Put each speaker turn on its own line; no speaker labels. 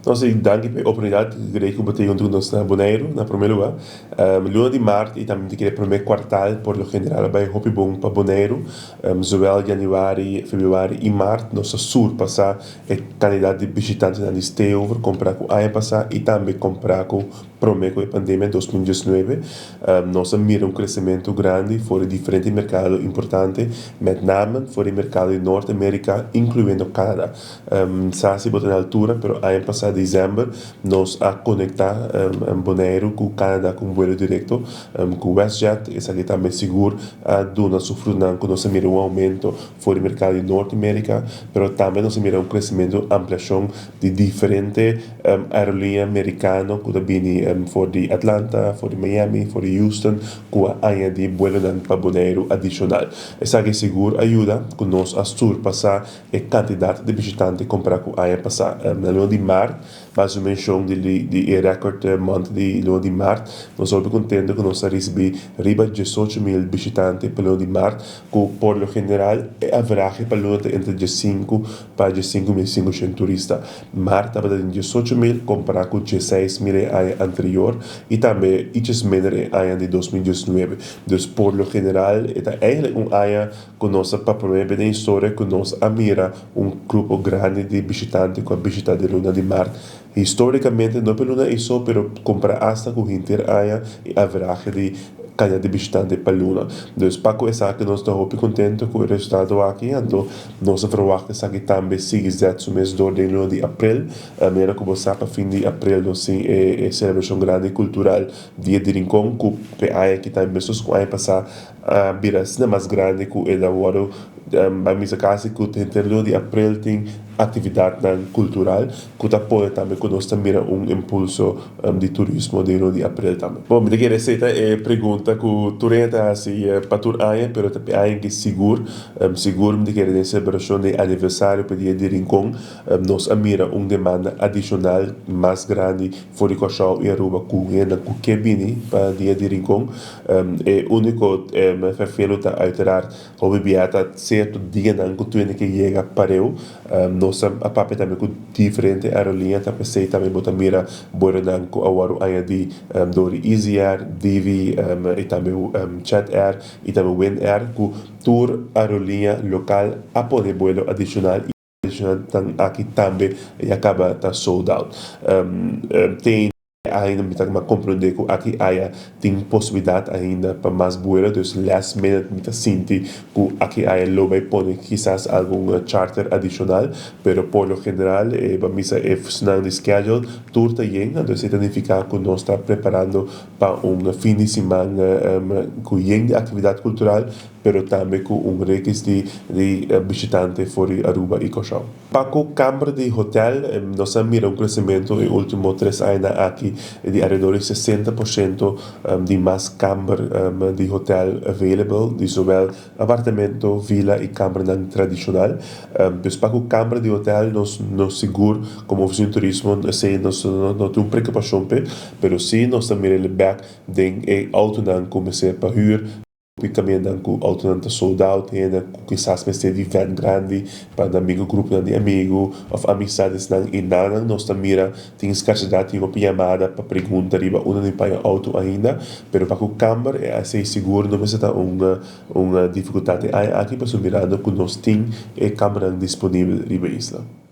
Nossa, danke pela oportunidade que queria compartilhar com nós na Boneiro, na primeiro lugar. Luna de Marte e também te queria prome kwartaal, por lo general, vai hopi bom para Boneiro. Zowel januari, februari e março, nossa sur passar a quantidade de visitantes na lista over, comprar com a passar e também comprar com prome com a pandemia 2019. Nossa mira crescimento grande fora diferentes mercados importantes, met name fora o mercado de Norte América, incluindo Canadá. Se botar na altura, pero a passar dezembro, nós a conectar Boneiro com Canadá com vuelo direto, com WestJet, isso aqui também seguro, a dona sofrendo com nossa mira aumento fora o mercado de Norte América, pero também nós mira crescimento, ampliação de diferentes aerolíneas americanas, que também for de Atlanta, for de Miami, for de Houston, com a área de vuelo para Boneiro adicional. Isso aqui seguro ajuda com nós a surpassar a quantidade de visitantes comprar com a área passar. Na lua de março, mais ou menos de recorde month de lua de março, nós estamos contentes que nós recebemos riba 18.000 visitantes para lua de março, que por lo general é average para lua entre 15 para 5.500 turistas. Março estava em 18.000 comparado com 16.000 ano anterior e também itens menos ano de 2019. Então, por lo general, é eigenlijk área que nós para bem história que nós admira grupo grande de visitantes com a visita de luna de março. Historicamente, não pelo luna isso, pero comprar hasta com inteira e average de quantidade de visitantes para luna. Então, para essa que nós estamos muito contentes com o resultado aqui, então nós verwachten que também sigue o mês de luna de abril, a maneira como sabe, a fim de abril, nós é celebração grande cultural dia de Rincón, que é que também pessoas que vão passar a vir a mais grande que é da hora. A minha casa que tem luna de abril tem atividade cultural que apoia também que nós também impulso de turismo de luna de abril também. Bom, me diga receita é pergunta que tu renta assim para tu aí, pero também aí que seguro me diga de celebração de aniversário para dia de Rincón, nós admira demanda adicional mais grande fora de Cochau e Aruba que vini para dia de Rincón, é único verfelo tá alterar como biata certo dia não que tu ainda que chega para eu nossa a papel também com diferente aerolínea tá pensei também botar mira bora não com a waru aí de Dori Easy Air, Divi e também Chat Air e também Wind Air com tour aerolínea local a poder vuelo adicional aqui também e acaba tá sold out. Tem ainda me está compreender que aqui tem possibilidade ainda para mais vuelo, então last minute me está sentindo que aqui lo vai pôr quizás algum charter adicional, pero por lo general para mim é funcionando schedule tour também, então significa que nós está preparando para fim de semana com de atividade cultural, pero também com requisito de visitante fora Aruba e Cochau. Para o câmara de hotel, nós miramos crescimento nos últimos 3 anos aqui de alrededor de 60% de mais câmara de hotel available, de sovel apartamento, vila e câmara tradicional. Então, para o câmara de hotel, nós seguro, como oficina de turismo, não tem preocupação, pero sim, nós também ele back de auto não começar para hyr. Também com autonanta soldado tem quizás mais de evento grande para amigo grupo de amigo ou amizades e nada nós também tem escassidade tem uma chamada para perguntar riba uma nem para auto ainda pero para o câmara é assim seguro não precisa uma dificuldade aqui para mirando que nós tem câmara disponível riba isla.